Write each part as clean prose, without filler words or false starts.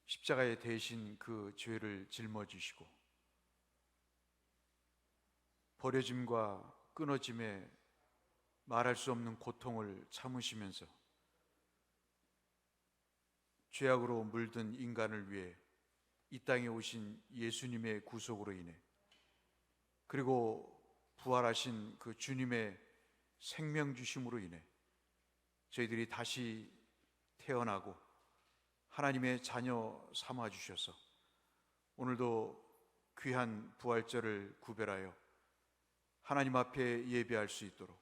십자가에 대신 그 죄를 짊어지시고 버려짐과 끊어짐에 말할 수 없는 고통을 참으시면서 죄악으로 물든 인간을 위해 이 땅에 오신 예수님의 구속으로 인해, 그리고 부활하신 그 주님의 생명 주심으로 인해 저희들이 다시 태어나고 하나님의 자녀 삼아 주셔서 오늘도 귀한 부활절을 구별하여 하나님 앞에 예배할 수 있도록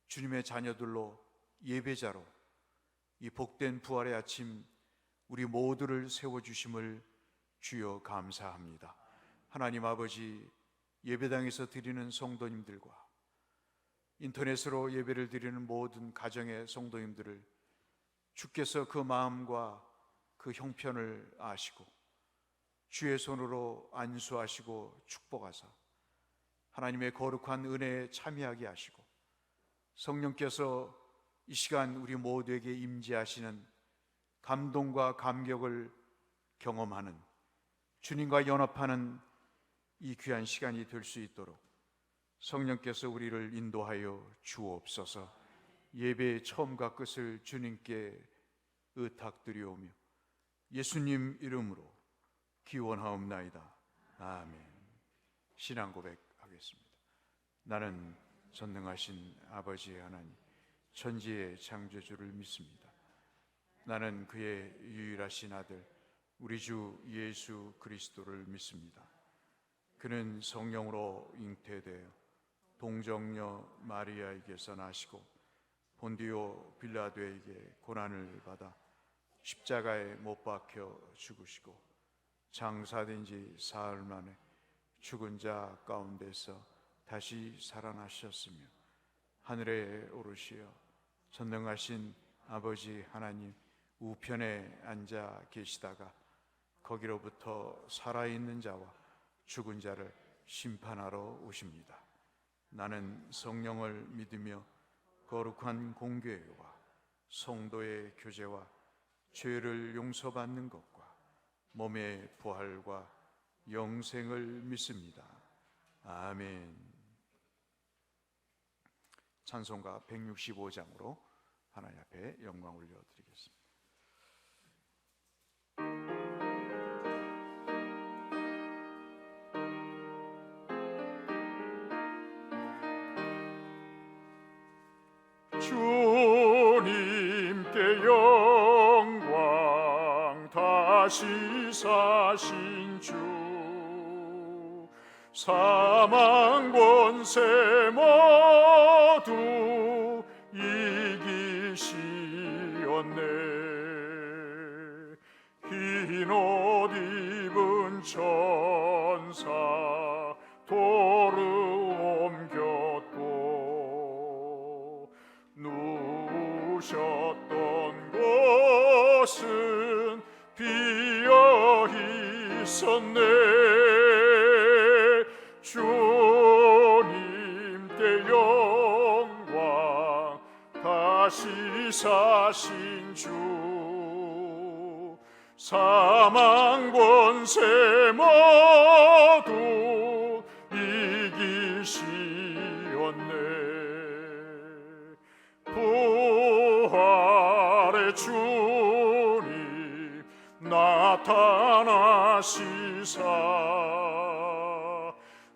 주님의 자녀들로, 예배자로 이 복된 부활의 아침 우리 모두를 세워주심을 주여 감사합니다. 하나님 아버지, 예배당에서 드리는 성도님들과 인터넷으로 예배를 드리는 모든 가정의 성도님들을 주께서 그 마음과 그 형편을 아시고 주의 손으로 안수하시고 축복하사 하나님의 거룩한 은혜에 참여하게 하시고 성령께서 이 시간 우리 모두에게 임재하시는 감동과 감격을 경험하는, 주님과 연합하는 이 귀한 시간이 될 수 있도록 성령께서 우리를 인도하여 주옵소서. 예배의 처음과 끝을 주님께 의탁드리오며 예수님 이름으로 기원하옵나이다. 아멘. 신앙 고백하겠습니다. 나는 전능하신 아버지의 하나님, 천지의 창조주를 믿습니다. 나는 그의 유일하신 아들 우리 주 예수 그리스도를 믿습니다. 그는 성령으로 잉태되어 동정녀 마리아에게서 나시고 본디오 빌라도에게 고난을 받아 십자가에 못 박혀 죽으시고 장사된 지 사흘 만에 죽은 자 가운데서 다시 살아나셨으며 하늘에 오르시어 전능하신 아버지 하나님 우편에 앉아 계시다가 거기로부터 살아있는 자와 죽은 자를 심판하러 오십니다. 나는 성령을 믿으며 거룩한 공교회와 성도의 교제와 죄를 용서받는 것과 몸의 부활과 영생을 믿습니다. 아멘. 찬송가 165장으로 하나님 앞에 영광 올려드리겠습니다. 주님께 영광, 다시 사신 주, 사망 권세 모두 이기시었네. 흰 옷 입은 천사 도를 옮겼고 누우셨던 곳은 비어 있었네. 주님께 영광, 다시 사신 주, 사망 권세 모두 이기시었네. 부활의 주님 나타나시사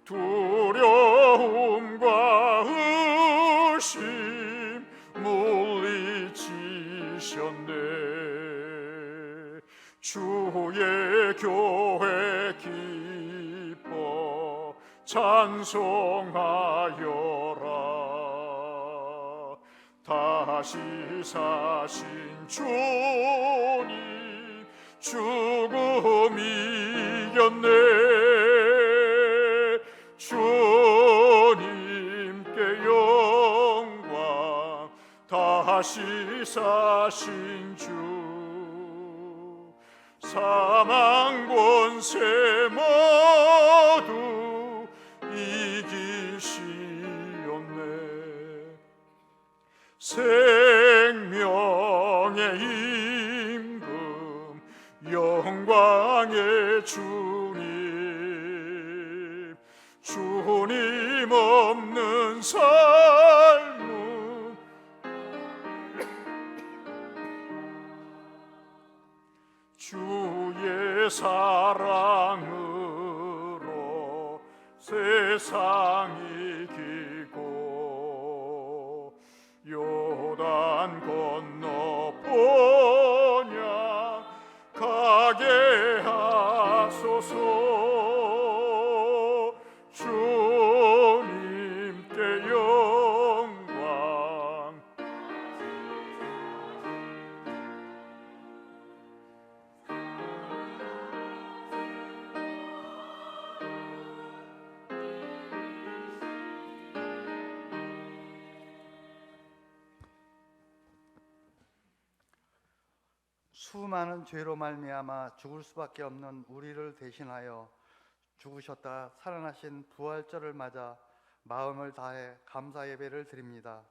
두려움과 의심 물리치셨네. 주의 교회 기뻐 찬송하여라. 다시 사신 주님 죽음 이겼네. 주님께 영광, 다시 사신 주, 사망 권세 모두 이기시었네. 생명의 임금 영광의 주님, 주님 없는 삶은 주의 사랑으로 세상이 이기고 요단 건너 보냐 가게 하소서. 주님께 영광. 수많은 죄로 말미암아 죽을 수밖에 없는 우리를 대신하여 죽으셨다 살아나신 부활절을 맞아 마음을 다해 감사 예배를 드립니다.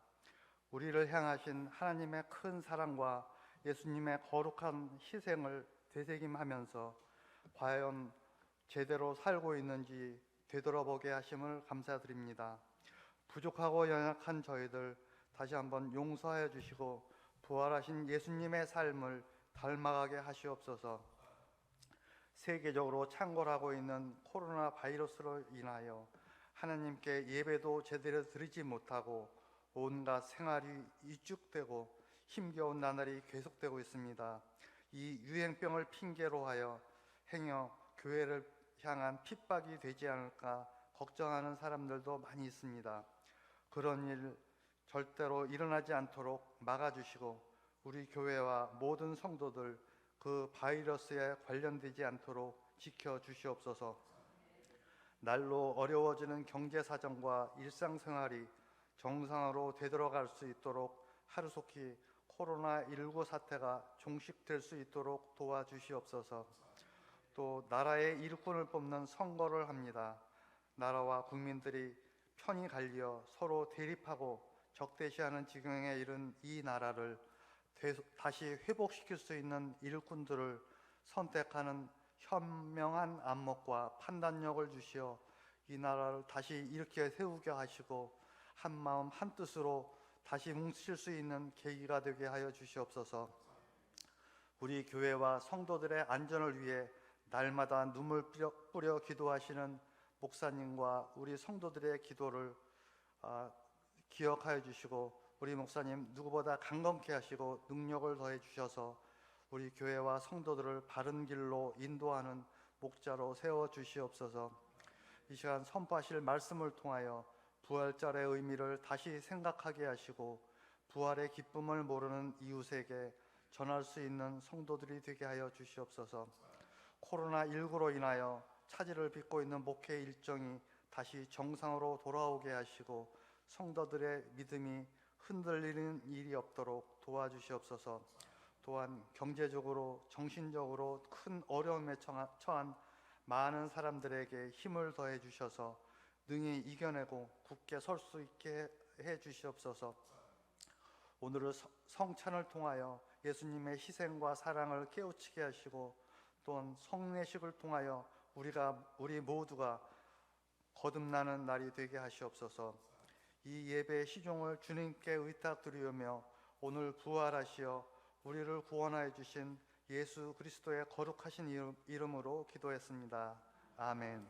우리를 향하신 하나님의 큰 사랑과 예수님의 거룩한 희생을 되새김하면서 과연 제대로 살고 있는지 되돌아보게 하심을 감사드립니다. 부족하고 연약한 저희들 다시 한번 용서하여 주시고 부활하신 예수님의 삶을 닮아가게 하시옵소서. 세계적으로 창궐하고 있는 코로나 바이러스로 인하여 하나님께 예배도 제대로 드리지 못하고 온갖 생활이 위축되고 힘겨운 나날이 계속되고 있습니다. 이 유행병을 핑계로 하여 행여 교회를 향한 핍박이 되지 않을까 걱정하는 사람들도 많이 있습니다. 그런 일 절대로 일어나지 않도록 막아주시고 우리 교회와 모든 성도들 그 바이러스에 관련되지 않도록 지켜주시옵소서. 날로 어려워지는 경제 사정과 일상생활이 정상으로 되돌아갈 수 있도록 하루속히 코로나19 사태가 종식될 수 있도록 도와주시옵소서. 또 나라의 일꾼을 뽑는 선거를 합니다. 나라와 국민들이 편이 갈려 서로 대립하고 적대시하는 지경에 이른 이 나라를 다시 회복시킬 수 있는 일꾼들을 선택하는 현명한 안목과 판단력을 주시어 이 나라를 다시 일으켜 세우게 하시고 한마음 한뜻으로 다시 뭉칠 수 있는 계기가 되게 하여 주시옵소서. 우리 교회와 성도들의 안전을 위해 날마다 눈물 뿌려 기도하시는 목사님과 우리 성도들의 기도를 기억하여 주시고 우리 목사님 누구보다 강건케 하시고 능력을 더해 주셔서 우리 교회와 성도들을 바른 길로 인도하는 목자로 세워 주시옵소서. 이 시간 선포하실 말씀을 통하여 부활절의 의미를 다시 생각하게 하시고 부활의 기쁨을 모르는 이웃에게 전할 수 있는 성도들이 되게 하여 주시옵소서. 코로나19로 인하여 차질을 빚고 있는 목회 일정이 다시 정상으로 돌아오게 하시고 성도들의 믿음이 흔들리는 일이 없도록 도와주시옵소서. 또한 경제적으로 정신적으로 큰 어려움에 처한 많은 사람들에게 힘을 더해 주셔서 능히 이겨내고 굳게 설 수 있게 해 주시옵소서. 오늘은 성찬을 통하여 예수님의 희생과 사랑을 깨우치게 하시고 또한 성례식을 통하여 우리 모두가 거듭나는 날이 되게 하시옵소서. 이 예배의 시종을 주님께 의탁드리오며 오늘 부활하시어 우리를 구원하여 주신 예수 그리스도의 거룩하신 이름으로 기도했습니다. 아멘.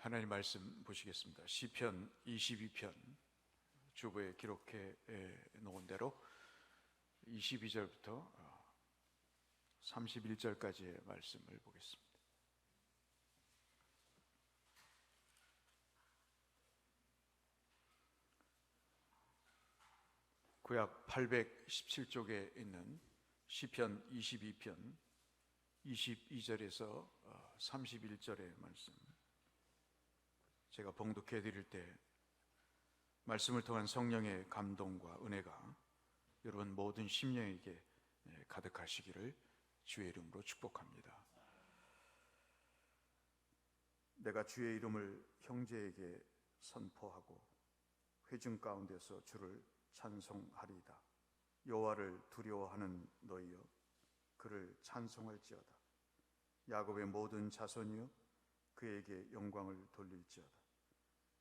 하나님 말씀 보시겠습니다. 시편 22편 주보에 기록해 놓은 대로 22절부터 31절까지의 말씀을 보겠습니다. 구약 817쪽에 있는 시편 22편 22절에서 31절의 말씀, 제가 봉독해 드릴 때 말씀을 통한 성령의 감동과 은혜가 여러분 모든 심령에게 가득하시기를 주의 이름으로 축복합니다. 내가 주의 이름을 형제에게 선포하고 회중 가운데서 주를 찬송하리이다. 여호와를 두려워하는 너희여, 그를 찬송할지어다. 야곱의 모든 자손이여, 그에게 영광을 돌릴지어다.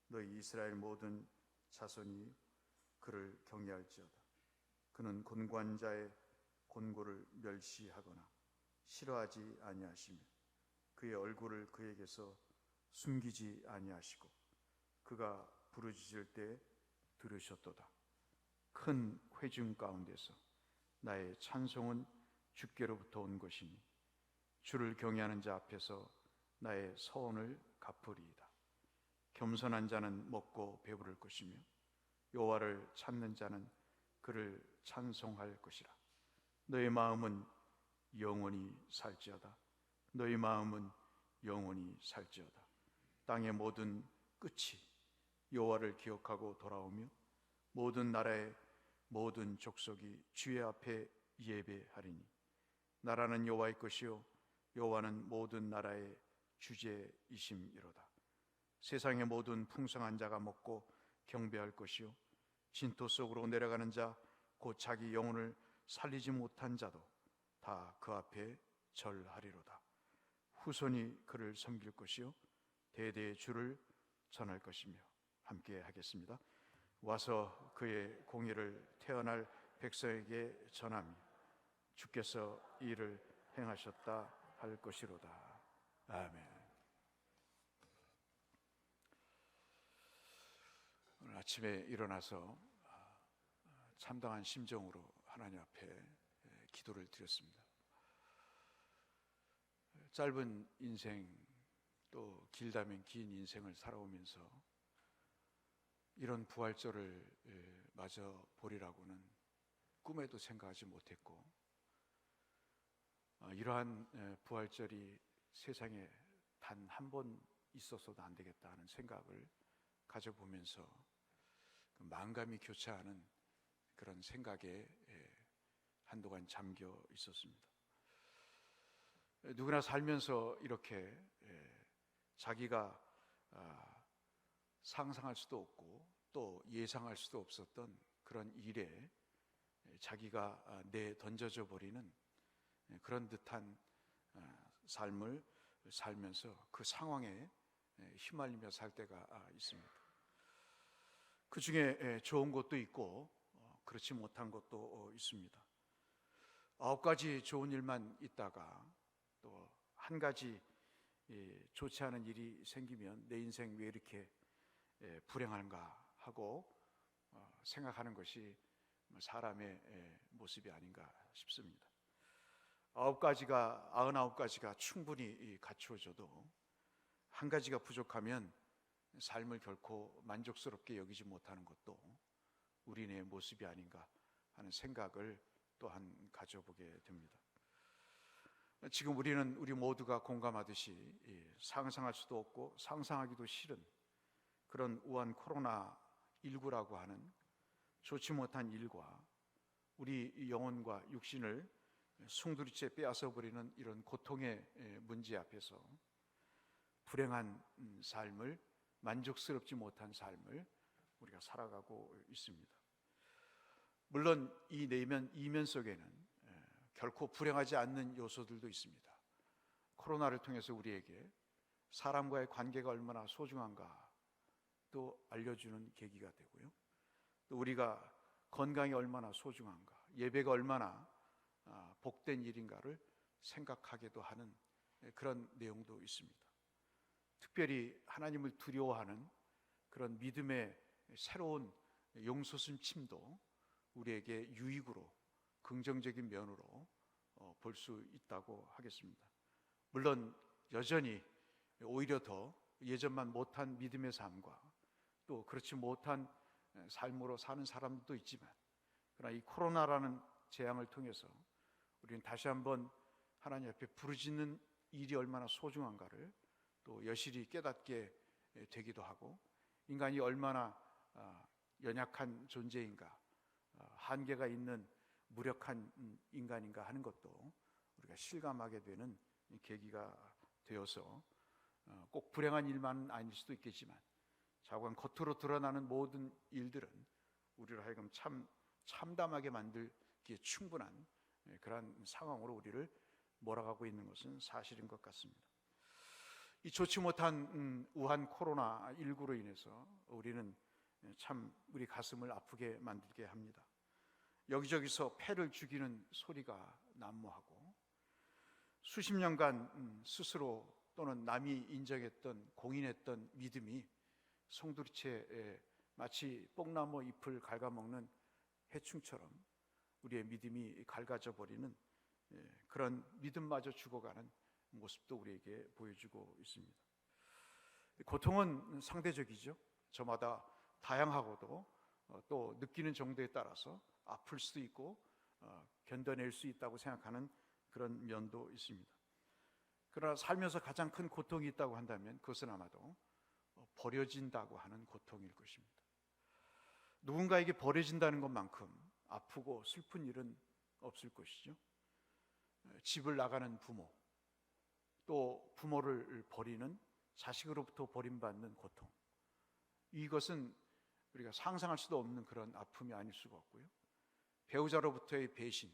너희 이스라엘 모든 자손이 그를 경외할지어다. 그는 곤고한 곤고를 멸시하거나 싫어하지 아니하시며 그의 얼굴을 그에게서 숨기지 아니하시고 그가 부르짖을 때 들으셨도다. 큰 회중 가운데서 나의 찬송은 주께로부터 온 것이니 주를 경외하는 자 앞에서 나의 서원을 갚으리이다. 겸손한 자는 먹고 배부를 것이며 여호와를 찾는 자는 그를 찬송할 것이라. 너의 마음은 영원히 살지어다. 너의 마음은 영원히 살지어다. 땅의 모든 끝이 여호와를 기억하고 돌아오며 모든 나라의 모든 족속이 주의 앞에 예배하리니 나라는 여호와의 것이요 여호와는 모든 나라의 주제이심이로다. 세상의 모든 풍성한 자가 먹고 경배할 것이요 진토 속으로 내려가는 자 곧 자기 영혼을 살리지 못한 자도 다 그 앞에 절하리로다. 후손이 그를 섬길 것이요 대대의 주를 전할 것이며. 함께 하겠습니다. 와서 그의 공의를 태어날 백성에게 전하며 주께서 이를 행하셨다 할 것이로다. 아멘. 오늘 아침에 일어나서 참담한 심정으로 하나님 앞에 기도를 드렸습니다. 짧은 인생, 또 길다면 긴 인생을 살아오면서 이런 부활절을 마저 보리라고는 꿈에도 생각하지 못했고, 이러한 부활절이 세상에 단 한 번 있어서도 안 되겠다 하는 생각을 가져보면서 만감이 교차하는 그런 생각에 한동안 잠겨 있었습니다. 누구나 살면서 이렇게 자기가 상상할 수도 없고 또 예상할 수도 없었던 그런 일에 자기가 내던져져 버리는 그런 듯한 삶을 살면서 그 상황에 휘말리며 살 때가 있습니다. 그 중에 좋은 것도 있고 그렇지 못한 것도 있습니다. 9가지 좋은 일만 있다가 또 한 가지 좋지 않은 일이 생기면 내 인생 왜 이렇게 불행한가 하고 생각하는 것이 사람의 모습이 아닌가 싶습니다. 99가지가 충분히 갖추어져도 한 가지가 부족하면 삶을 결코 만족스럽게 여기지 못하는 것도 우리네 모습이 아닌가 하는 생각을 또한 가져보게 됩니다. 지금 우리 모두가 공감하듯이 상상할 수도 없고 상상하기도 싫은 그런 우한 코로나19라고 하는 좋지 못한 일과 우리 영혼과 육신을 숭두리째 빼앗아 버리는 이런 고통의 문제 앞에서 불행한 삶을, 만족스럽지 못한 삶을 우리가 살아가고 있습니다. 물론 이 이면 속에는 결코 불행하지 않는 요소들도 있습니다. 코로나를 통해서 우리에게 사람과의 관계가 얼마나 소중한가 또 알려주는 계기가 되고요. 또 우리가 건강이 얼마나 소중한가, 예배가 얼마나 복된 일인가를 생각하게도 하는 그런 내용도 있습니다. 특별히 하나님을 두려워하는 그런 믿음의 새로운 용솟음침도 우리에게 유익으로, 긍정적인 면으로 볼 수 있다고 하겠습니다. 물론 여전히 오히려 더 예전만 못한 믿음의 삶과 또 그렇지 못한 삶으로 사는 사람도 있지만 그러나 이 코로나라는 재앙을 통해서 우리는 다시 한번 하나님 앞에 부르짖는 일이 얼마나 소중한가를 또 여실히 깨닫게 되기도 하고, 인간이 얼마나 연약한 존재인가, 한계가 있는 무력한 인간인가 하는 것도 우리가 실감하게 되는 계기가 되어서, 꼭 불행한 일만은 아닐 수도 있겠지만 자관 겉으로 드러나는 모든 일들은 우리를 하여금 참담하게 만들기에 충분한 그러한 상황으로 우리를 몰아가고 있는 것은 사실인 것 같습니다. 이 좋지 못한 우한 코로나19로 인해서 우리는 참 우리 가슴을 아프게 만들게 합니다. 여기저기서 폐를 죽이는 소리가 난무하고, 수십 년간 스스로 또는 남이 인정했던 공인했던 믿음이 송두리째 마치 뽕나무 잎을 갉아먹는 해충처럼 우리의 믿음이 갉아져 버리는 그런 믿음마저 죽어가는 모습도 우리에게 보여주고 있습니다. 고통은 상대적이죠. 저마다 다양하고도 또 느끼는 정도에 따라서 아플 수도 있고 견뎌낼 수 있다고 생각하는 그런 면도 있습니다. 그러나 살면서 가장 큰 고통이 있다고 한다면 그것은 아마도 버려진다고 하는 고통일 것입니다. 누군가에게 버려진다는 것만큼 아프고 슬픈 일은 없을 것이죠. 집을 나가는 부모, 또 부모를 버리는 자식으로부터 버림받는 고통, 이것은 우리가 상상할 수도 없는 그런 아픔이 아닐 수가 없고요. 배우자로부터의 배신,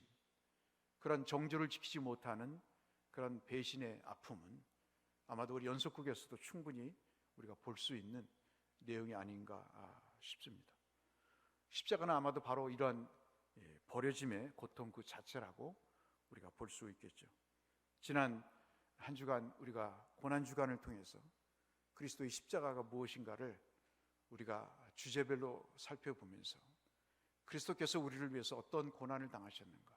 그런 정조를 지키지 못하는 그런 배신의 아픔은 아마도 우리 연속극에서도 충분히 우리가 볼 수 있는 내용이 아닌가 싶습니다. 십자가는 아마도 바로 이러한 버려짐의 고통 그 자체라고 우리가 볼 수 있겠죠. 지난 한 주간 우리가 고난주간을 통해서 그리스도의 십자가가 무엇인가를 우리가 주제별로 살펴보면서 그리스도께서 우리를 위해서 어떤 고난을 당하셨는가,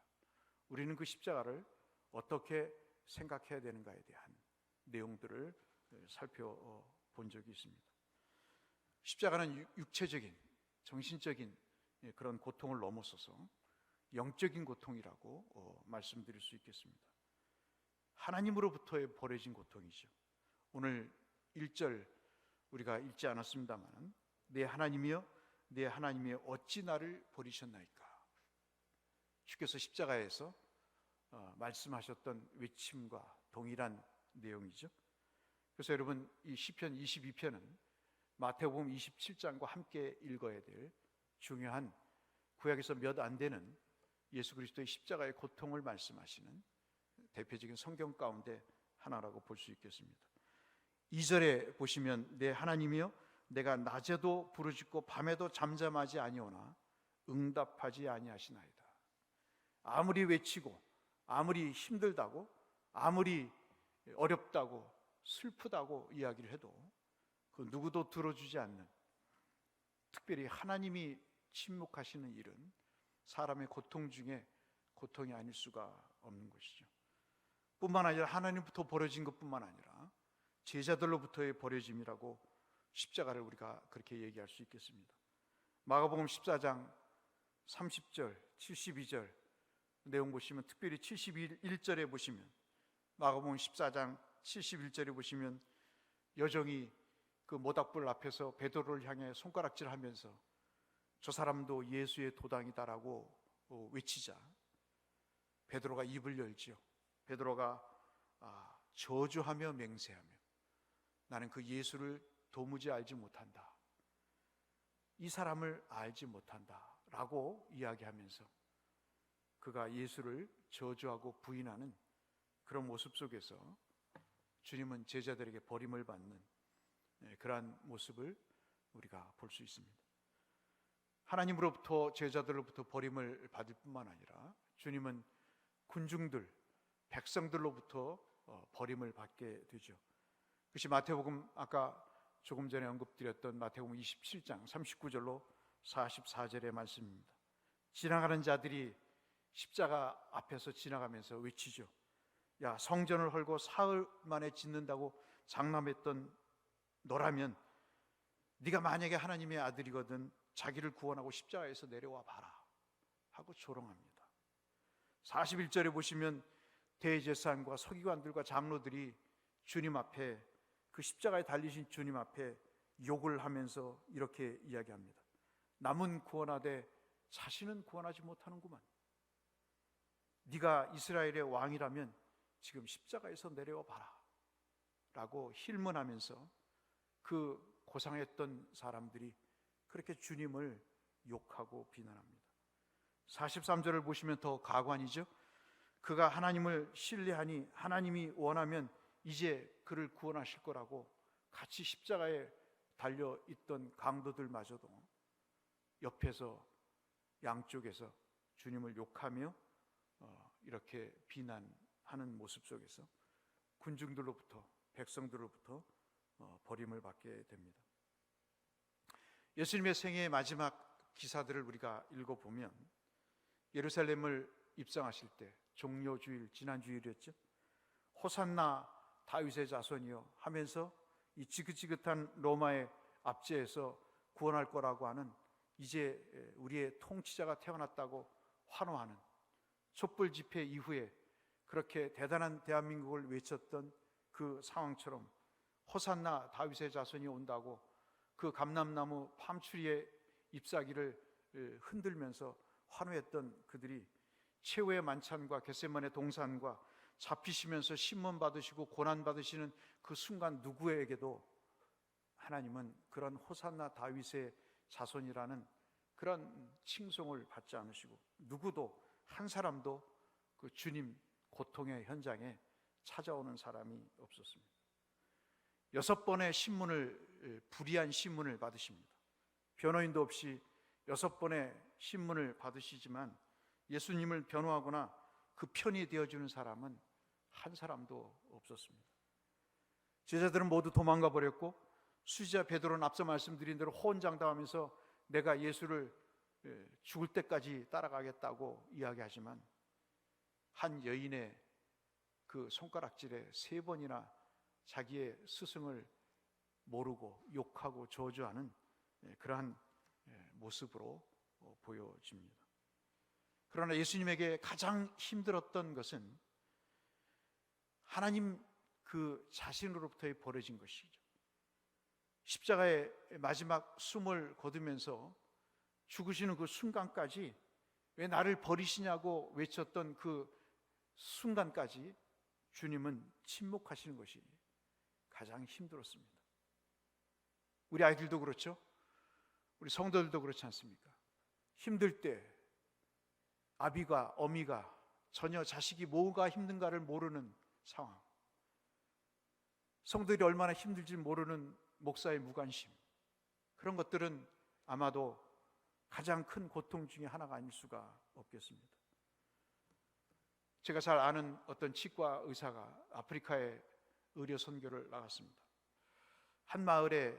우리는 그 십자가를 어떻게 생각해야 되는가에 대한 내용들을 살펴본 적이 있습니다. 십자가는 육체적인, 정신적인 그런 고통을 넘어서서 영적인 고통이라고 말씀드릴 수 있겠습니다. 하나님으로부터의 버려진 고통이죠. 오늘 1절 우리가 읽지 않았습니다만, 내 하나님이여 내 하나님이여 어찌 나를 버리셨나이까. 주께서 십자가에서 말씀하셨던 외침과 동일한 내용이죠. 그래서 여러분, 이 시편 22편은 마태복음 27장과 함께 읽어야 될 중요한, 구약에서 몇 안 되는 예수 그리스도의 십자가의 고통을 말씀하시는 대표적인 성경 가운데 하나라고 볼 수 있겠습니다. 2절에 보시면, 내 하나님이여 내가 낮에도 부르짖고 밤에도 잠잠하지 아니오나 응답하지 아니하시나이다. 아무리 외치고 아무리 힘들다고 아무리 어렵다고 슬프다고 이야기를 해도 그 누구도 들어주지 않는, 특별히 하나님이 침묵하시는 일은 사람의 고통 중에 고통이 아닐 수가 없는 것이죠. 뿐만 아니라 하나님부터 버려진 것뿐만 아니라 제자들로부터의 버려짐이라고 십자가를 우리가 그렇게 얘기할 수 있겠습니다. 마가복음 14장 30절, 72절 내용 보시면, 특별히 71절에 보시면, 마가복음 14장 71절에 보시면 여정이 그 모닥불 앞에서 베드로를 향해 손가락질하면서 저 사람도 예수의 도당이다라고 외치자 베드로가 입을 열지요. 베드로가 저주하며 맹세하며, 나는 그 예수를 도무지 알지 못한다, 이 사람을 알지 못한다 라고 이야기하면서 그가 예수를 저주하고 부인하는 그런 모습 속에서 주님은 제자들에게 버림을 받는 그러한 모습을 우리가 볼 수 있습니다. 하나님으로부터 제자들로부터 버림을 받을 뿐만 아니라 주님은 군중들, 백성들로부터 버림을 받게 되죠. 그것이 마태복음, 아까 조금 전에 언급드렸던 마태복음 27장 39절로 44절의 말씀입니다. 지나가는 자들이 십자가 앞에서 지나가면서 외치죠. 야, 성전을 헐고 사흘 만에 짓는다고 장담했던 너라면 네가 만약에 하나님의 아들이거든 자기를 구원하고 십자가에서 내려와 봐라 하고 조롱합니다. 41절에 보시면 대제사장과 서기관들과 장로들이 주님 앞에, 그 십자가에 달리신 주님 앞에 욕을 하면서 이렇게 이야기합니다. 남은 구원하되 자신은 구원하지 못하는구만. 네가 이스라엘의 왕이라면 지금 십자가에서 내려와 봐라 라고 힐문하면서 그 고상했던 사람들이 그렇게 주님을 욕하고 비난합니다. 43절을 보시면 더 가관이죠. 그가 하나님을 신뢰하니 하나님이 원하면 이제 그를 구원하실 거라고 같이 십자가에 달려있던 강도들마저도 옆에서 양쪽에서 주님을 욕하며 이렇게 비난하는 모습 속에서 군중들로부터, 백성들로부터 버림을 받게 됩니다. 예수님의 생애의 마지막 기사들을 우리가 읽어보면 예루살렘을 입성하실 때, 종료주일, 지난 주일이었죠. 호산나 다윗의 자손이여 하면서 이 지긋지긋한 로마의 압제에서 구원할 거라고 하는, 이제 우리의 통치자가 태어났다고 환호하는 촛불 집회 이후에 그렇게 대단한 대한민국을 외쳤던 그 상황처럼 호산나 다윗의 자손이 온다고 그 감람나무 팜추리의 잎사귀를 흔들면서 환호했던 그들이 최후의 만찬과 겟세마네 동산과 잡히시면서 신문 받으시고 고난 받으시는 그 순간 누구에게도 하나님은 그런 호산나 다윗의 자손이라는 그런 칭송을 받지 않으시고, 누구도 한 사람도 그 주님 고통의 현장에 찾아오는 사람이 없었습니다. 6번의 신문을, 불의한 신문을 받으십니다. 변호인도 없이 6번의 신문을 받으시지만 예수님을 변호하거나 그 편이 되어주는 사람은 한 사람도 없었습니다. 제자들은 모두 도망가 버렸고, 수지자 베드로는 앞서 말씀드린 대로 호언장담하면서 내가 예수를 죽을 때까지 따라가겠다고 이야기하지만 한 여인의 그 손가락질에 3번이나 자기의 스승을 모르고 욕하고 저주하는 그러한 모습으로 보여집니다. 그러나 예수님에게 가장 힘들었던 것은 하나님 그 자신으로부터의 벌어진 것이죠. 십자가의 마지막 숨을 거두면서 죽으시는 그 순간까지, 왜 나를 버리시냐고 외쳤던 그 순간까지 주님은 침묵하시는 것이 가장 힘들었습니다. 우리 아이들도 그렇죠. 우리 성도들도 그렇지 않습니까? 힘들 때 아비가, 어미가 전혀 자식이 뭐가 힘든가를 모르는 상황, 성도들이 얼마나 힘들지 모르는 목사의 무관심, 그런 것들은 아마도 가장 큰 고통 중에 하나가 아닐 수가 없겠습니다. 제가 잘 아는 어떤 치과 의사가 아프리카에 의료 선교를 나갔습니다. 한 마을에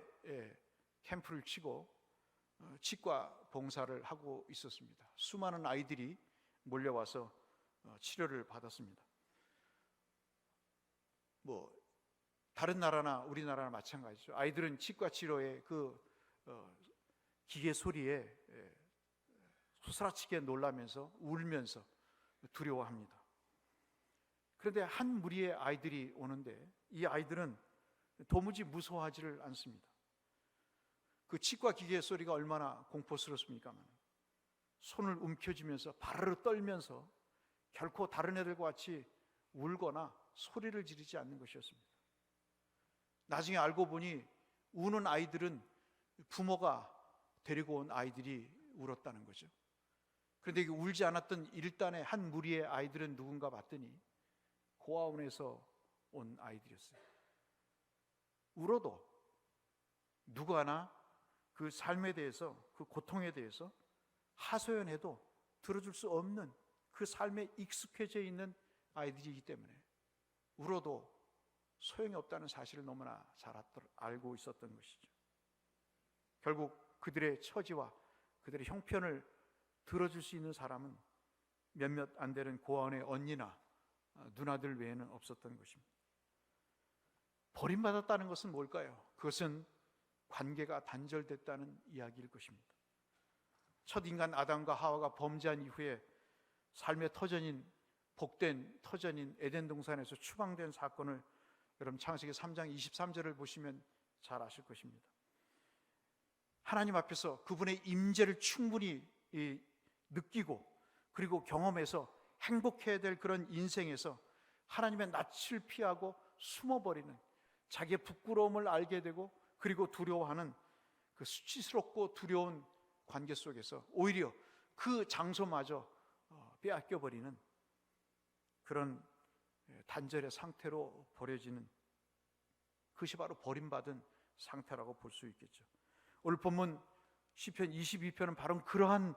캠프를 치고 치과 봉사를 하고 있었습니다. 수많은 아이들이 몰려와서 치료를 받았습니다. 다른 나라나 우리나라나 마찬가지죠. 아이들은 치과 치료의 그 기계 소리에 소스라치게 놀라면서 울면서 두려워합니다. 그런데 한 무리의 아이들이 오는데 이 아이들은 도무지 무서워하지를 않습니다. 그 치과 기계 소리가 얼마나 공포스럽습니까만 손을 움켜쥐면서 바르르 떨면서 결코 다른 애들과 같이 울거나 소리를 지르지 않는 것이었습니다. 나중에 알고 보니 우는 아이들은 부모가 데리고 온 아이들이 울었다는 거죠. 그런데 울지 않았던 일단의 한 무리의 아이들은 누군가 봤더니 고아원에서 온 아이들이었어요. 울어도 누구 하나 그 삶에 대해서, 그 고통에 대해서 하소연해도 들어줄 수 없는 그 삶에 익숙해져 있는 아이들이기 때문에 울어도 소용이 없다는 사실을 너무나 잘 알고 있었던 것이죠. 결국 그들의 처지와 그들의 형편을 들어줄 수 있는 사람은 몇몇 안 되는 고아원의 언니나 누나들 외에는 없었던 것입니다. 버림받았다는 것은 뭘까요? 그것은 관계가 단절됐다는 이야기일 것입니다. 첫 인간 아담과 하와가 범죄한 이후에 삶의 터전인 복된 터전인 에덴 동산에서 추방된 사건을 여러분 창세기 3장 23절을 보시면 잘 아실 것입니다. 하나님 앞에서 그분의 임재를 충분히 느끼고 그리고 경험해서 행복해야 될 그런 인생에서 하나님의 낯을 피하고 숨어버리는, 자기의 부끄러움을 알게 되고 그리고 두려워하는 그 수치스럽고 두려운 관계 속에서 오히려 그 장소마저 빼앗겨버리는 그런 단절의 상태로 버려지는, 그것이 바로 버림받은 상태라고 볼 수 있겠죠. 오늘 본문 시편 22편은 바로 그러한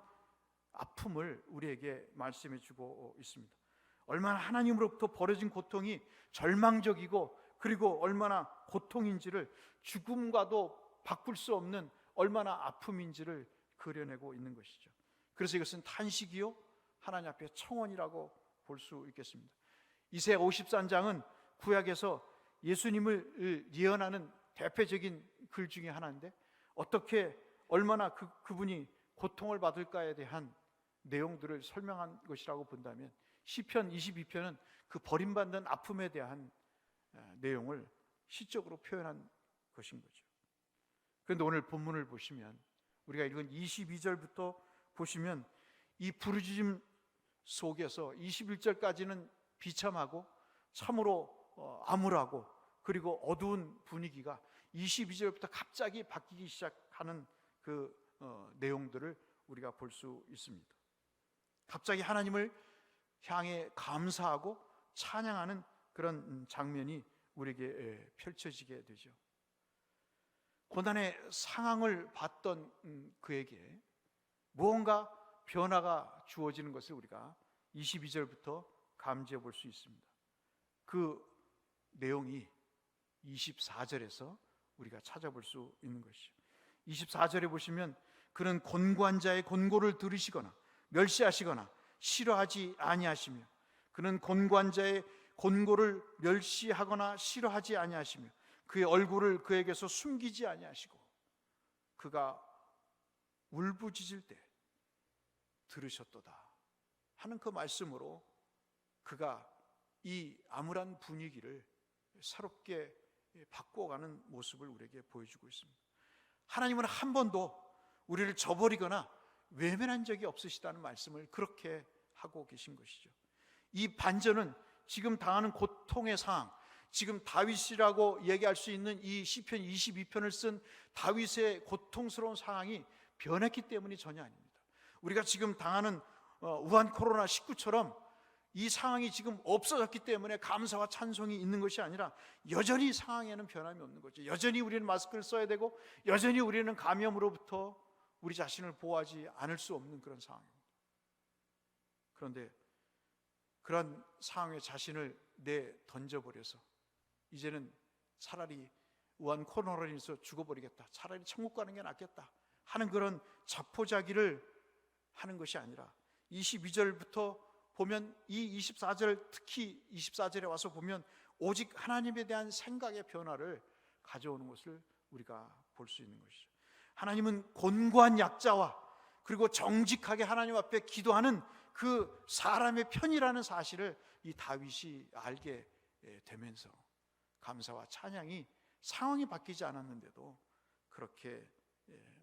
아픔을 우리에게 말씀해 주고 있습니다. 얼마나 하나님으로부터 벌어진 고통이 절망적이고 그리고 얼마나 고통인지를, 죽음과도 바꿀 수 없는 얼마나 아픔인지를 그려내고 있는 것이죠. 그래서 이것은 탄식이요 하나님 앞에 청원이라고 볼 수 있겠습니다. 이사야 53장은 구약에서 예수님을 예언하는 대표적인 글 중에 하나인데, 어떻게 얼마나 그분이 고통을 받을까에 대한 내용들을 설명한 것이라고 본다면 시편 22편은 그 버림받는 아픔에 대한 내용을 시적으로 표현한 것인 거죠. 그런데 오늘 본문을 보시면 우리가 읽은 22절부터 보시면 이 부르짖음 속에서 21절까지는 비참하고 참으로 암울하고 그리고 어두운 분위기가 22절부터 갑자기 바뀌기 시작하는 그 내용들을 우리가 볼 수 있습니다. 갑자기 하나님을 향해 감사하고 찬양하는 그런 장면이 우리에게 펼쳐지게 되죠. 고난의 상황을 봤던 그에게 무언가 변화가 주어지는 것을 우리가 22절부터 감지해 볼 수 있습니다. 그 내용이 24절에서 우리가 찾아볼 수 있는 것이죠. 24절에 보시면 그는 곤고한 자의 곤고를 들으시거나 멸시하시거나 싫어하지 아니하시며, 그는 곤고한 자의 곤고를 멸시하거나 싫어하지 아니하시며 그의 얼굴을 그에게서 숨기지 아니하시고 그가 울부짖을 때 들으셨도다 하는 그 말씀으로 그가 이 암울한 분위기를 새롭게 바꿔가는 모습을 우리에게 보여주고 있습니다. 하나님은 한 번도 우리를 저버리거나 외면한 적이 없으시다는 말씀을 그렇게 하고 계신 것이죠. 이 반전은 지금 당하는 고통의 상황, 지금 다윗이라고 얘기할 수 있는 이 시편 22편을 쓴 다윗의 고통스러운 상황이 변했기 때문이 전혀 아닙니다. 우리가 지금 당하는 우한 코로나19처럼 이 상황이 지금 없어졌기 때문에 감사와 찬송이 있는 것이 아니라 여전히 상황에는 변함이 없는 거죠. 여전히 우리는 마스크를 써야 되고 여전히 우리는 감염으로부터 우리 자신을 보호하지 않을 수 없는 그런 상황입니다. 그런데 그런 상황에 자신을 던져버려서 이제는 차라리 우한 코로나로 인해서 죽어버리겠다, 차라리 천국 가는 게 낫겠다 하는 그런 자포자기를 하는 것이 아니라 22절부터 보면 이 24절, 특히 24절에 와서 보면 오직 하나님에 대한 생각의 변화를 가져오는 것을 우리가 볼 수 있는 것이죠. 하나님은 곤고한 약자와 그리고 정직하게 하나님 앞에 기도하는 그 사람의 편이라는 사실을 이 다윗이 알게 되면서 감사와 찬양이 상황이 바뀌지 않았는데도 그렇게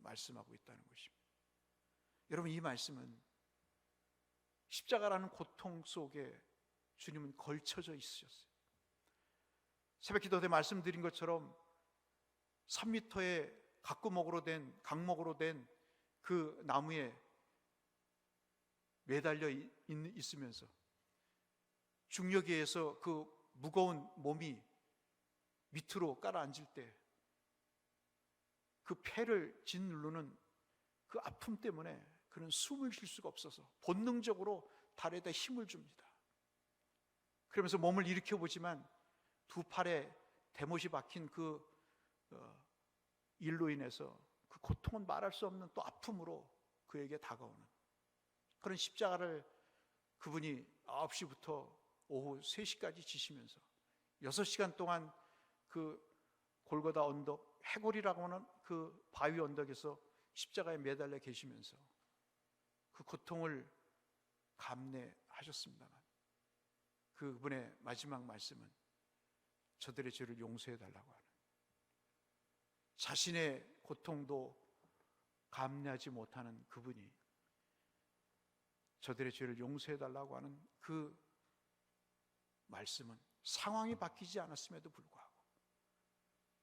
말씀하고 있다는 것입니다. 여러분, 이 말씀은 십자가라는 고통 속에 주님은 걸쳐져 있으셨어요. 새벽 기도 때 말씀드린 것처럼 3m의 각구목으로 된, 강목으로 된 그 나무에 매달려 있으면서 중력에 의해서 그 무거운 몸이 밑으로 깔아앉을 때 그 폐를 짓누르는 그 아픔 때문에 그는 숨을 쉴 수가 없어서 본능적으로 다리에다 힘을 줍니다. 그러면서 몸을 일으켜 보지만 두 팔에 대못이 박힌 그 일로 인해서 그 고통은 말할 수 없는 또 아픔으로 그에게 다가오는 그런 십자가를 그분이 9시부터 오후 3시까지 지시면서 6시간 동안 그 골고다 언덕, 해골이라고 하는 그 바위 언덕에서 십자가에 매달려 계시면서 그 고통을 감내하셨습니다만 그분의 마지막 말씀은 저들의 죄를 용서해 달라고 하는, 자신의 고통도 감내하지 못하는 그분이 저들의 죄를 용서해 달라고 하는 그 말씀은 상황이 바뀌지 않았음에도 불구하고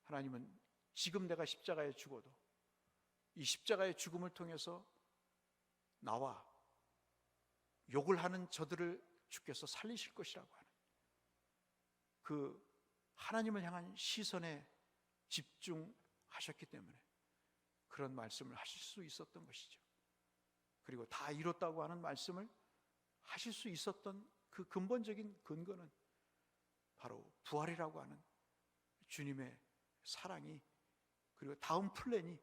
하나님은 지금 내가 십자가에 죽어도 이 십자가의 죽음을 통해서 나와 욕을 하는 저들을 주께서 살리실 것이라고 하는 그 하나님을 향한 시선에 집중하셨기 때문에 그런 말씀을 하실 수 있었던 것이죠. 그리고 다 이뤘다고 하는 말씀을 하실 수 있었던 그 근본적인 근거는 바로 부활이라고 하는 주님의 사랑이, 그리고 다음 플랜이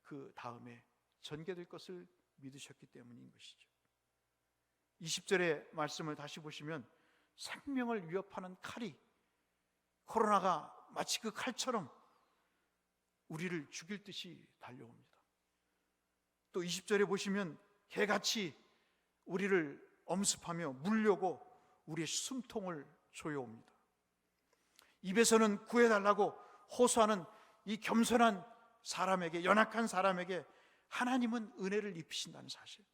그 다음에 전개될 것을 믿으셨기 때문인 것이죠. 20절의 말씀을 다시 보시면 생명을 위협하는 칼이, 코로나가 마치 그 칼처럼 우리를 죽일 듯이 달려옵니다. 또 20절에 보시면 개같이 우리를 엄습하며 물려고 우리의 숨통을 조여옵니다. 입에서는 구해달라고 호소하는 이 겸손한 사람에게, 연약한 사람에게 하나님은 은혜를 입히신다는 사실,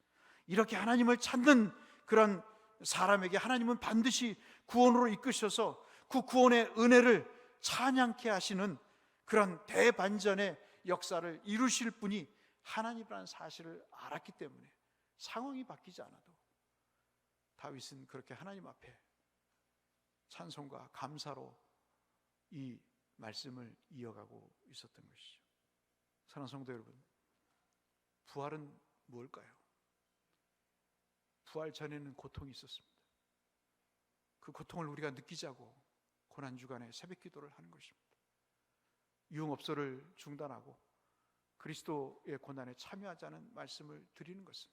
이렇게 하나님을 찾는 그런 사람에게 하나님은 반드시 구원으로 이끄셔서 그 구원의 은혜를 찬양케 하시는 그런 대반전의 역사를 이루실 분이 하나님이라는 사실을 알았기 때문에 상황이 바뀌지 않아도 다윗은 그렇게 하나님 앞에 찬송과 감사로 이 말씀을 이어가고 있었던 것이죠. 사랑하는 성도 여러분, 부활은 무엇일까요? 부활 전에는 고통이 있었습니다. 그 고통을 우리가 느끼자고 고난주간에 새벽 기도를 하는 것입니다. 유흥업소를 중단하고 그리스도의 고난에 참여하자는 말씀을 드리는 것은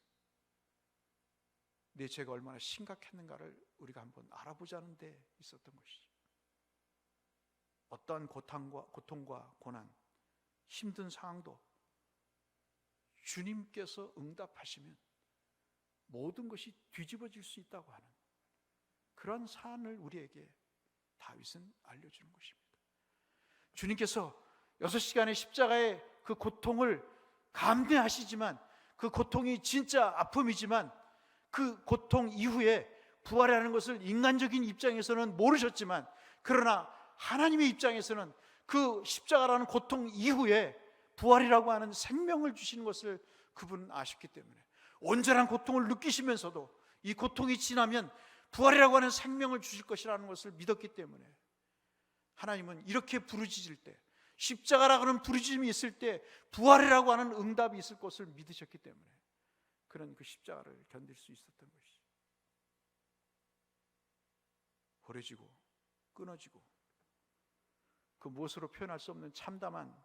내 죄가 얼마나 심각했는가를 우리가 한번 알아보자는 데 있었던 것이죠. 어떠한 고통과 고난, 힘든 상황도 주님께서 응답하시면 모든 것이 뒤집어질 수 있다고 하는 그런 사안을 우리에게 다윗은 알려주는 것입니다. 주님께서 6시간의 십자가의 그 고통을 감내하시지만, 그 고통이 진짜 아픔이지만 그 고통 이후에 부활이라는 것을 인간적인 입장에서는 모르셨지만, 그러나 하나님의 입장에서는 그 십자가라는 고통 이후에 부활이라고 하는 생명을 주시는 것을 그분은 아셨기 때문에 온전한 고통을 느끼시면서도 이 고통이 지나면 부활이라고 하는 생명을 주실 것이라는 것을 믿었기 때문에 하나님은 이렇게 부르짖을 때, 십자가라고 하는 부르짖음이 있을 때 부활이라고 하는 응답이 있을 것을 믿으셨기 때문에 그는 그 십자가를 견딜 수 있었던 것이죠. 버려지고 끊어지고 그 무엇으로 표현할 수 없는 참담한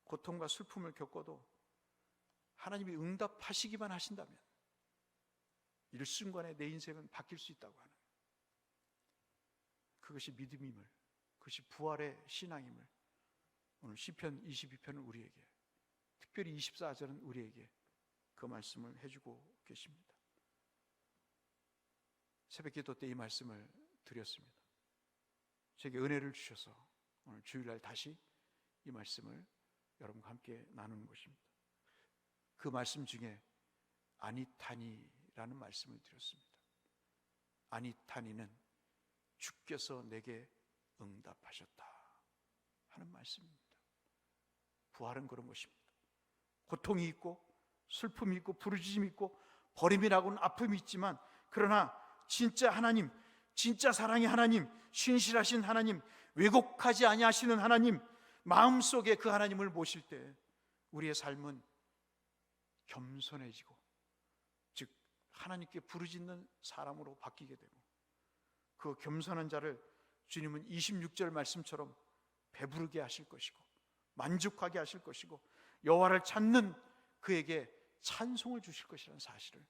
고통과 슬픔을 겪어도 하나님이 응답하시기만 하신다면 일순간에 내 인생은 바뀔 수 있다고 하는, 그것이 믿음임을, 그것이 부활의 신앙임을 오늘 시편 22편은 우리에게, 특별히 24절은 우리에게 그 말씀을 해주고 계십니다. 새벽기도 때 이 말씀을 드렸습니다. 제게 은혜를 주셔서 오늘 주일날 다시 이 말씀을 여러분과 함께 나누는 것입니다. 그 말씀 중에 아니타니라는 말씀을 드렸습니다. 아니타니는 주께서 내게 응답하셨다 하는 말씀입니다. 부활은 그런 것입니다. 고통이 있고 슬픔이 있고 부르짖음이 있고 버림이라고는 아픔이 있지만, 그러나 진짜 하나님, 진짜 사랑의 하나님, 신실하신 하나님, 왜곡하지 아니하시는 하나님, 마음속에 그 하나님을 모실 때 우리의 삶은 겸손해지고, 즉 하나님께 부르짖는 사람으로 바뀌게 되고, 그 겸손한 자를 주님은 26절 말씀처럼 배부르게 하실 것이고 만족하게 하실 것이고 여호와를 찾는 그에게 찬송을 주실 것이라는 사실을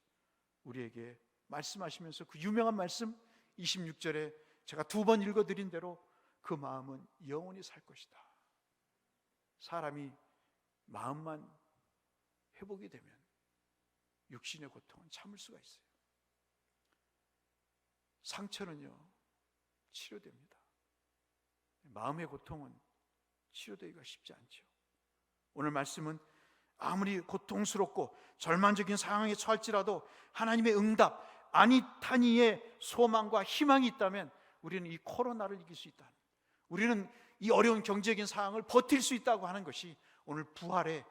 우리에게 말씀하시면서, 그 유명한 말씀 26절에 제가 2번 읽어드린 대로 그 마음은 영원히 살 것이다. 사람이 마음만 회복이 되면 육신의 고통은 참을 수가 있어요. 상처는요, 치료됩니다. 마음의 고통은 치료되기가 쉽지 않죠. 오늘 말씀은 아무리 고통스럽고 절망적인 상황에 처할지라도 하나님의 응답, 아니타니의 소망과 희망이 있다면 우리는 이 코로나를 이길 수 있다. 우리는 이 어려운 경제적인 상황을 버틸 수 있다고 하는 것이 오늘 부활의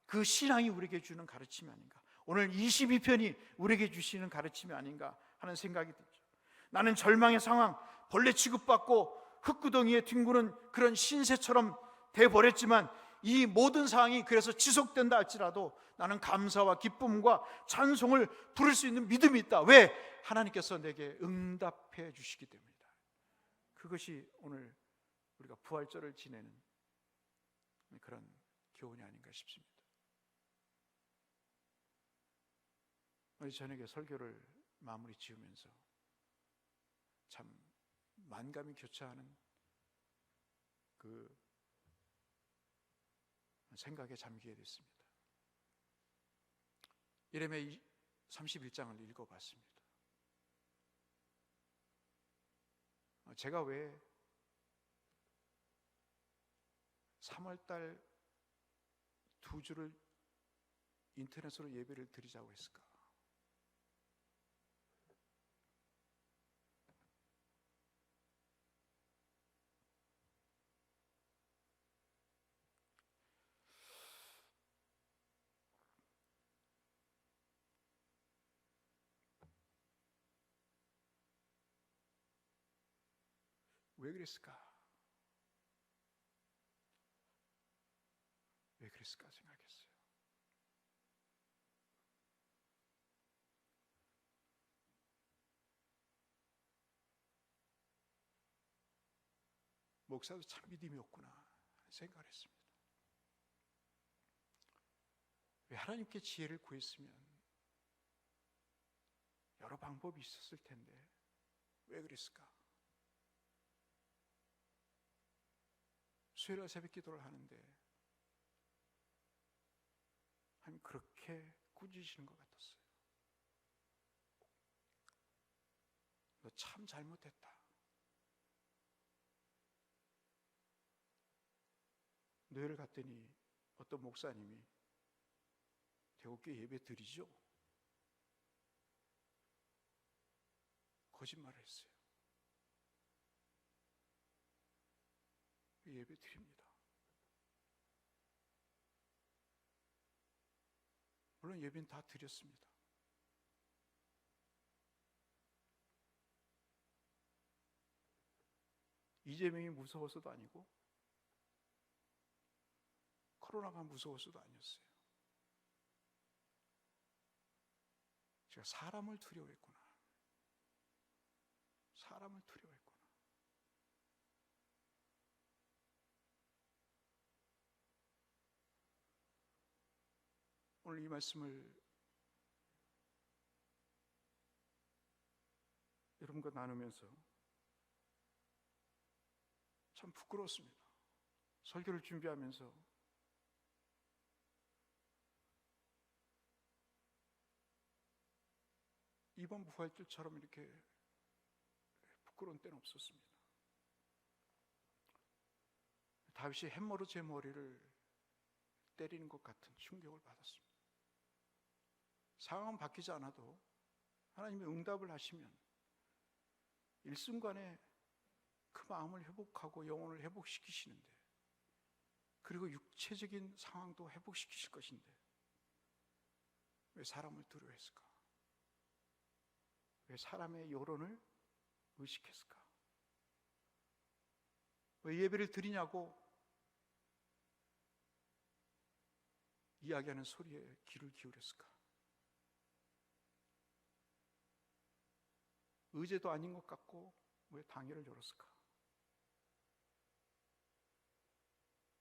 그 신앙이 우리에게 주는 가르침이 아닌가. 오늘 22편이 우리에게 주시는 가르침이 아닌가 하는 생각이 들죠. 나는 절망의 상황, 벌레 취급받고 흙구덩이에 뒹구는 그런 신세처럼 돼버렸지만 이 모든 상황이 그래서 지속된다 할지라도 나는 감사와 기쁨과 찬송을 부를 수 있는 믿음이 있다. 왜? 하나님께서 내게 응답해 주시기 때문이다. 그것이 오늘 우리가 부활절을 지내는 그런 교훈이 아닌가 싶습니다. 어제 저녁에 설교를 마무리 지으면서 참 만감이 교차하는 그 생각에 잠기게 됐습니다. 예레미야 31장을 읽어봤습니다. 제가 왜 3월달 2주를 인터넷으로 예배를 드리자고 했을까? 왜 그랬을까? 왜 그랬을까 생각했어요. 목사도 참 믿음이 없구나 생각을 했습니다. 왜 하나님께 지혜를 구했으면 여러 방법이 있었을 텐데 왜 그랬을까? 수요일 새벽 기도를 하는데 하나님 그렇게 꾸짖으시는 것 같았어요. 너 참 잘못했다. 노예를 갔더니 어떤 목사님이 대구교회 예배 드리죠? 거짓말을 했어요. 예배 드립니다. 물론 예배는 다 드렸습니다. 이재명이 무서워서도 아니고 코로나가 무서워서도 아니었어요. 제가 사람을 두려워했구나. 사람을 두려워했구나. 오늘 이 말씀을 여러분과 나누면서 참 부끄러웠습니다. 설교를 준비하면서 이번 부활절처럼 이렇게 부끄러운 때는 없었습니다. 다윗이 햄머로 제 머리를 때리는 것 같은 충격을 받았습니다. 상황은 바뀌지 않아도 하나님이 응답을 하시면 일순간에 그 마음을 회복하고 영혼을 회복시키시는데, 그리고 육체적인 상황도 회복시키실 것인데 왜 사람을 두려워했을까? 왜 사람의 여론을 의식했을까? 왜 예배를 드리냐고 이야기하는 소리에 귀를 기울였을까? 의제도 아닌 것 같고 왜 당회를 열었을까?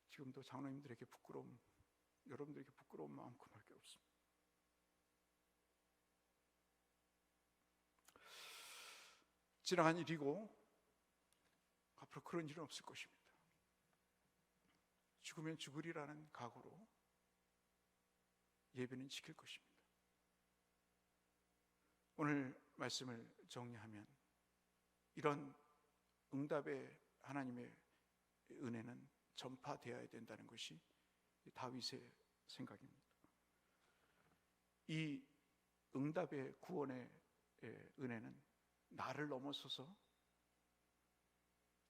지금도 장로님들에게 부끄러움, 여러분들에게 부끄러운 마음 그밖에 없습니다. 지나간 일이고 앞으로 그런 일은 없을 것입니다. 죽으면 죽으리라는 각오로 예배는 지킬 것입니다. 오늘 말씀을 정리하면 이런 응답의 하나님의 은혜는 전파되어야 된다는 것이 다윗의 생각입니다. 이 응답의 구원의 은혜는 나를 넘어서서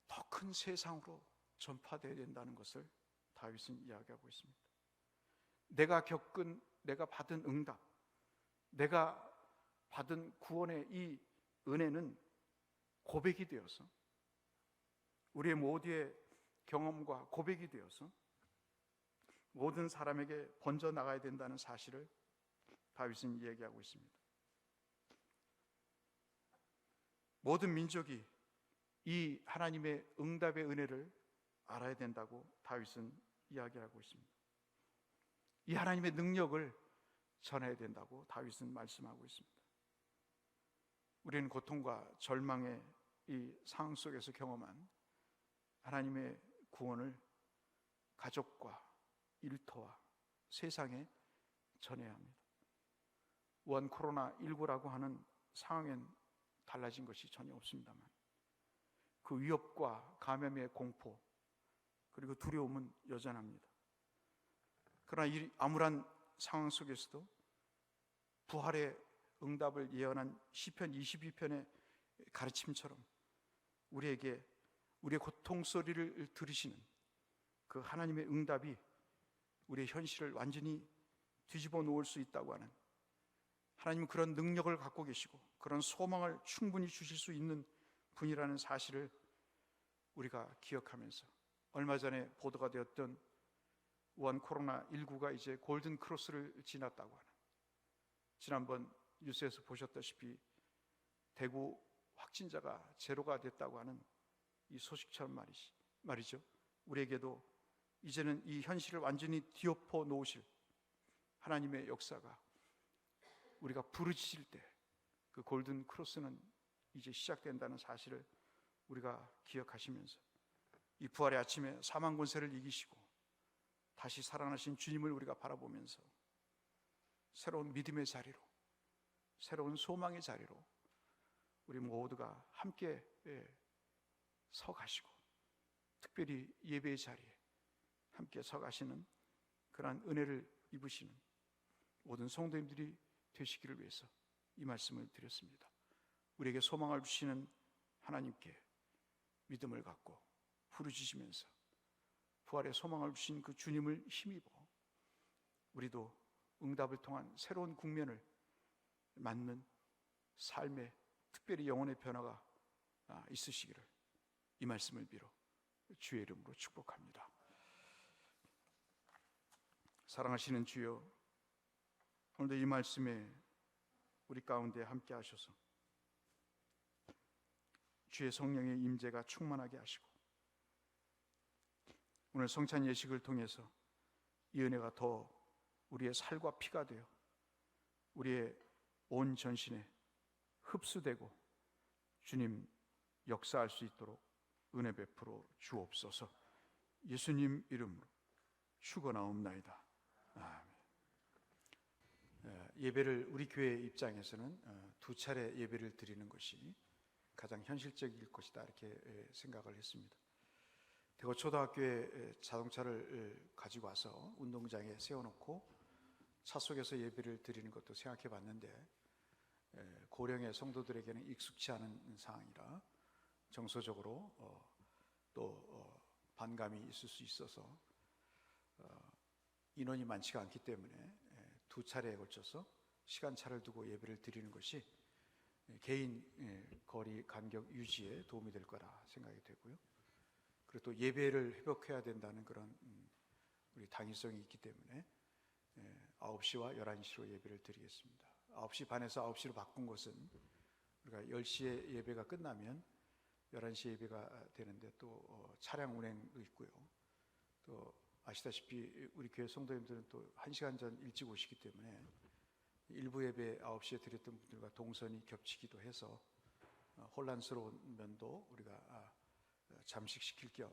더 큰 세상으로 전파되어야 된다는 것을 다윗은 이야기하고 있습니다. 내가 받은 응답, 내가 받은 구원의 이 은혜는 고백이 되어서 우리의 모두의 경험과 고백이 되어서 모든 사람에게 번져 나가야 된다는 사실을 다윗은 얘기하고 있습니다. 모든 민족이 이 하나님의 응답의 은혜를 알아야 된다고 다윗은 이야기하고 있습니다. 이 하나님의 능력을 전해야 된다고 다윗은 말씀하고 있습니다. 우리는 고통과 절망의 이 상황 속에서 경험한 하나님의 구원을 가족과 일터와 세상에 전해야 합니다. 원 코로나19라고 하는 상황엔 달라진 것이 전혀 없습니다만 그 위협과 감염의 공포 그리고 두려움은 여전합니다. 그러나 이 암울한 상황 속에서도 부활의 응답을 예언한 시편 22편의 가르침처럼 우리에게 우리의 고통 소리를 들으시는 그 하나님의 응답이 우리의 현실을 완전히 뒤집어 놓을 수 있다고 하는, 하나님은 그런 능력을 갖고 계시고 그런 소망을 충분히 주실 수 있는 분이라는 사실을 우리가 기억하면서, 얼마 전에 보도가 되었던 우한 코로나19가 이제 골든 크로스를 지났다고 하는, 지난번 뉴스에서 보셨다시피 대구 확진자가 제로가 됐다고 하는 이 소식처럼 말이죠. 우리에게도 이제는 이 현실을 완전히 뒤엎어 놓으실 하나님의 역사가 우리가 부르짖을 때 그 골든 크로스는 이제 시작된다는 사실을 우리가 기억하시면서 이 부활의 아침에 사망 권세를 이기시고 다시 살아나신 주님을 우리가 바라보면서 새로운 믿음의 자리로, 새로운 소망의 자리로 우리 모두가 함께 서 가시고, 특별히 예배의 자리에 함께 서 가시는 그러한 은혜를 입으시는 모든 성도님들이 되시기를 위해서 이 말씀을 드렸습니다. 우리에게 소망을 주시는 하나님께 믿음을 갖고 부르짖으면서 부활의 소망을 주신 그 주님을 힘입어 우리도 응답을 통한 새로운 국면을 맞는 삶의, 특별히 영혼의 변화가 있으시기를 이 말씀을 빌어 주의 이름으로 축복합니다. 사랑하시는 주여, 오늘도 이 말씀에 우리 가운데 함께 하셔서 주의 성령의 임재가 충만하게 하시고 오늘 성찬 예식을 통해서 이 은혜가 더 우리의 살과 피가 되어 우리의 온 전신에 흡수되고 주님 역사할 수 있도록 은혜 베풀어 주옵소서. 예수님 이름으로 축원하옵나이다. 아멘. 예배를, 우리 교회 입장에서는 두 차례 예배를 드리는 것이 가장 현실적일 것이다, 이렇게 생각을 했습니다. 대구 초등학교에 자동차를 가지고 와서 운동장에 세워놓고 차 속에서 예배를 드리는 것도 생각해 봤는데 고령의 성도들에게는 익숙치 않은 상황이라 정서적으로 또 반감이 있을 수 있어서 인원이 많지가 않기 때문에 두 차례에 걸쳐서 시간차를 두고 예배를 드리는 것이 개인 거리 간격 유지에 도움이 될 거라 생각이 되고요. 그리고 또 예배를 회복해야 된다는 그런 우리 당위성이 있기 때문에 9시와 11시로 예배를 드리겠습니다. 9시 반에서 9시로 바꾼 것은 우리가 10시에 예배가 끝나면 11시 예배가 되는데 또 차량 운행도 있고요. 또 아시다시피 우리 교회 성도님들은 또 1시간 전 일찍 오시기 때문에 일부 예배 9시에 드렸던 분들과 동선이 겹치기도 해서 혼란스러운 면도 우리가 잠식시킬 겸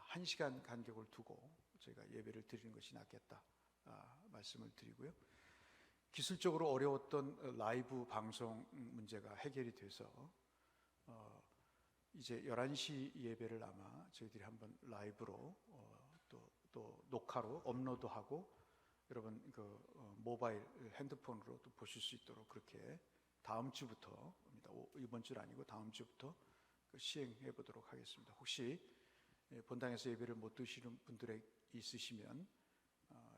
1시간 간격을 두고 저희가 예배를 드리는 것이 낫겠다 말씀을 드리고요. 기술적으로 어려웠던 라이브 방송 문제가 해결이 돼서 이제 11시 예배를 아마 저희들이 한번 라이브로 또 녹화로 업로드하고 여러분 모바일 핸드폰으로 또 보실 수 있도록 그렇게 다음 주부터입니다. 이번 주는 아니고 다음 주부터 시행해 보도록 하겠습니다. 혹시 본당에서 예배를 못 드시는 분들이 있으시면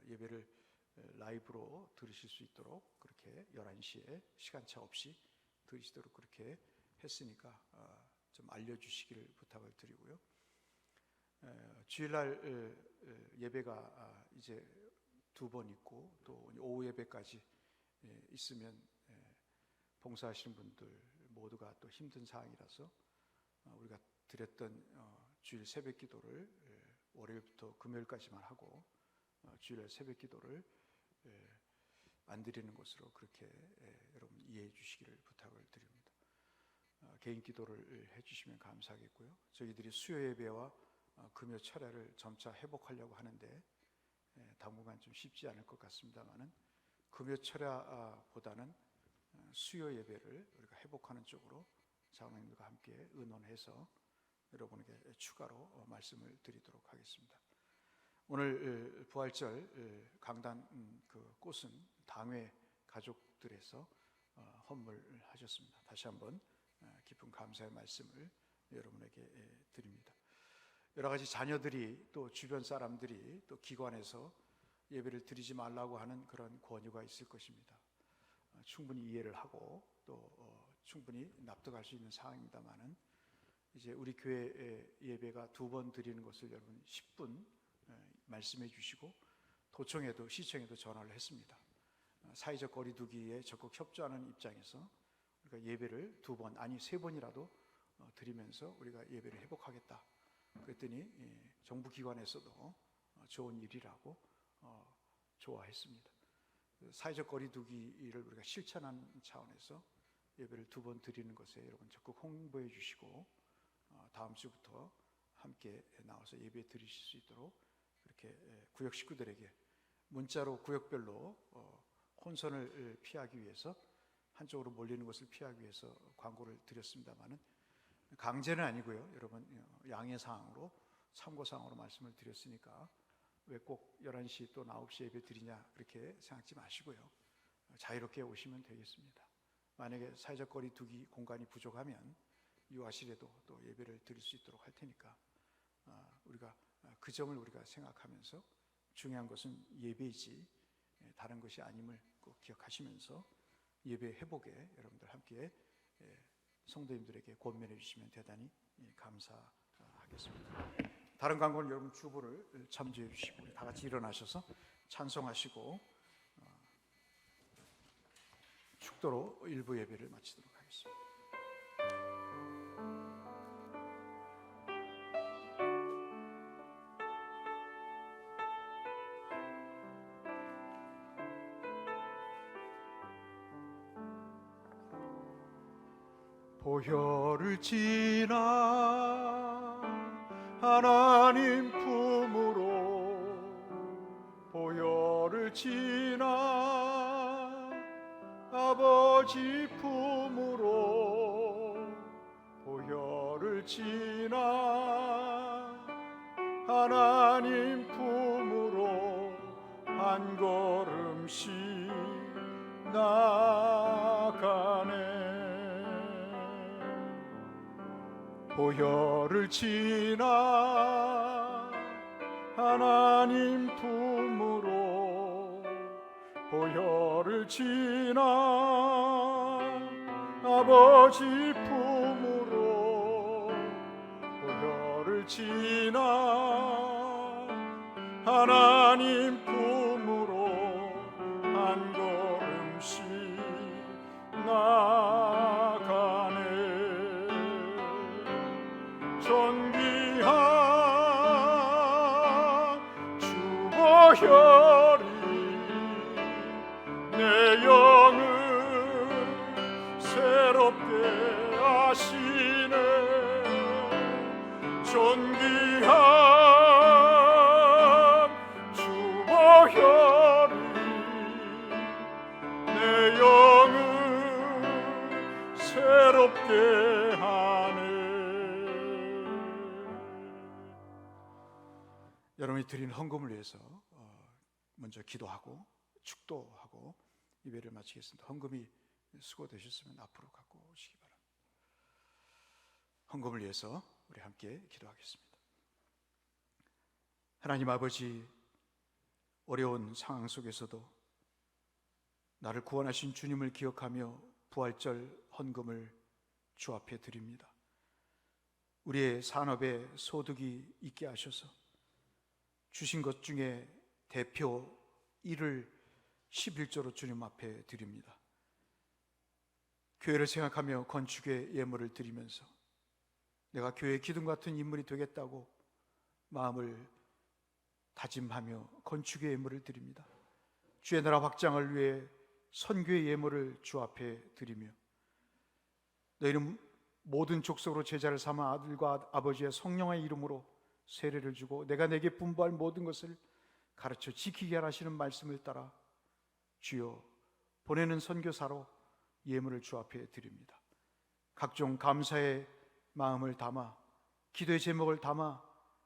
예배를 라이브로 들으실 수 있도록 그렇게 11시에 시간차 없이 들으시도록 그렇게 했으니까 좀 알려주시기를 부탁을 드리고요. 주일날 예배가 이제 2번 있고 또 오후 예배까지 있으면 봉사하시는 분들 모두가 또 힘든 상황이라서 우리가 드렸던 주일 새벽 기도를 월요일부터 금요일까지만 하고 주일 새벽 기도를 안 드리는 것으로 그렇게 여러분 이해해 주시기를 부탁을 드립니다. 개인 기도를 해주시면 감사하겠고요. 저희들이 수요 예배와 금요 철야를 점차 회복하려고 하는데 당분간 좀 쉽지 않을 것 같습니다만은 금요 철야보다는 수요 예배를 우리가 회복하는 쪽으로 장로님들과 함께 의논해서 여러분에게 추가로 말씀을 드리도록 하겠습니다. 오늘 부활절 강단 그 꽃은 당회 가족들에서 헌물하셨습니다. 다시 한번 깊은 감사의 말씀을 여러분에게 드립니다. 여러 가지 자녀들이 또 주변 사람들이 또 기관에서 예배를 드리지 말라고 하는 그런 권유가 있을 것입니다. 충분히 이해를 하고 또 충분히 납득할 수 있는 상황입니다만은 이제 우리 교회 예배가 2번 드리는 것을 여러분 10분 말씀해 주시고 도청에도 시청에도 전화를 했습니다. 사회적 거리두기에 적극 협조하는 입장에서 우리가 예배를 2번 아니 3번이라도 드리면서 우리가 예배를 회복하겠다. 그랬더니 정부기관에서도 좋은 일이라고 좋아했습니다. 사회적 거리두기를 우리가 실천하는 차원에서 예배를 2번 드리는 것에 여러분 적극 홍보해 주시고 다음 주부터 함께 나와서 예배 드리실 수 있도록 그렇게 구역 식구들에게 문자로 구역별로 혼선을 피하기 위해서 한쪽으로 몰리는 것을 피하기 위해서 광고를 드렸습니다만은 강제는 아니고요. 여러분 양해 사항으로 참고 사항으로 말씀을 드렸으니까 왜 꼭 11시 또 9시 예배 드리냐 그렇게 생각지 마시고요. 자유롭게 오시면 되겠습니다. 만약에 사회적 거리두기 공간이 부족하면 유아실에도 또 예배를 드릴 수 있도록 할 테니까 우리가 그 점을 우리가 생각하면서 중요한 것은 예배이지 다른 것이 아님을 꼭 기억하시면서 예배 회복에 여러분들 함께 성도님들에게 권면해 주시면 대단히 감사하겠습니다. 다른 광고는 여러분 주보를 참조해 주시고 우리 다 같이 일어나셔서 찬송하시고 축도로 일부 예배를 마치도록 하겠습니다. 보혈을 지나 하나님 품으로 보혈을 지나 아버지 품으로 보혈을 지나 하나님 품으로 한 걸음씩 나가네. 보혈을 지나 하나님 품으로 보혈을 지나 아버지 품으로 보혈을 지나 하나님 품으로 한 걸음씩 나가네. 존귀한 주 보혈이 내 영을 새롭게 하시네. 존귀한 주 보혈이 어렵게 하네. 여러분이 드리는 헌금을 위해서 먼저 기도하고 축도하고 예배를 마치겠습니다. 헌금이 수고되셨으면 앞으로 갖고 오시기 바랍니다. 헌금을 위해서 우리 함께 기도하겠습니다. 하나님 아버지, 어려운 상황 속에서도 나를 구원하신 주님을 기억하며 부활절 헌금을 주 앞에 드립니다. 우리의 산업에 소득이 있게 하셔서 주신 것 중에 대표 1을 11조로 주님 앞에 드립니다. 교회를 생각하며 건축의 예물을 드리면서 내가 교회의 기둥 같은 인물이 되겠다고 마음을 다짐하며 건축의 예물을 드립니다. 주의 나라 확장을 위해 선교의 예물을 주 앞에 드리며 너희는 모든 족속으로 제자를 삼아 아들과 아버지의 성령의 이름으로 세례를 주고 내가 내게 분부할 모든 것을 가르쳐 지키게 하시는 말씀을 따라 주여 보내는 선교사로 예물을 주 앞에 드립니다. 각종 감사의 마음을 담아 기도의 제목을 담아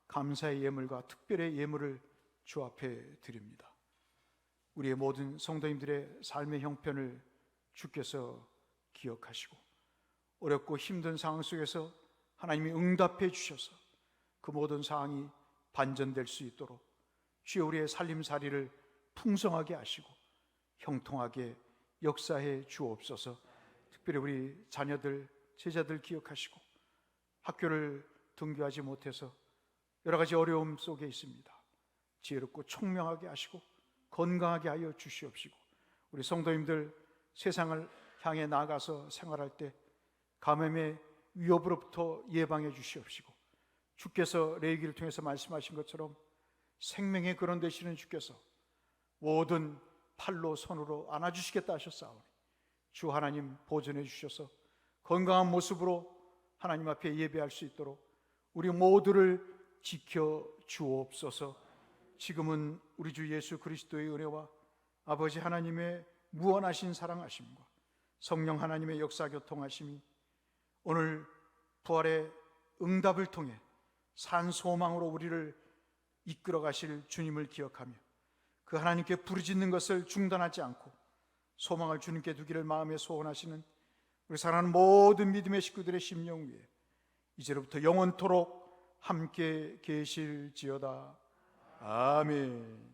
감사의 예물과 특별의 예물을 주 앞에 드립니다. 우리의 모든 성도님들의 삶의 형편을 주께서 기억하시고 어렵고 힘든 상황 속에서 하나님이 응답해 주셔서 그 모든 상황이 반전될 수 있도록 주여 우리의 살림살이를 풍성하게 하시고 형통하게 역사해 주옵소서. 특별히 우리 자녀들, 제자들 기억하시고 학교를 등교하지 못해서 여러 가지 어려움 속에 있습니다. 지혜롭고 총명하게 하시고 건강하게 하여 주시옵시고 우리 성도님들 세상을 향해 나아가서 생활할 때 감염의 위협으로부터 예방해 주시옵시고 주께서 레위기를 통해서 말씀하신 것처럼 생명의 근원 되시는 주께서 모든 팔로 손으로 안아주시겠다 하셨사오니 주 하나님 보존해 주셔서 건강한 모습으로 하나님 앞에 예배할 수 있도록 우리 모두를 지켜 주옵소서. 지금은 우리 주 예수 그리스도의 은혜와 아버지 하나님의 무한하신 사랑하심과 성령 하나님의 역사 교통하심이 오늘 부활의 응답을 통해 산 소망으로 우리를 이끌어 가실 주님을 기억하며 그 하나님께 부르짖는 것을 중단하지 않고 소망을 주님께 두기를 마음에 소원하시는 우리 사랑하는 모든 믿음의 식구들의 심령 위에 이제로부터 영원토록 함께 계실지어다. 아멘.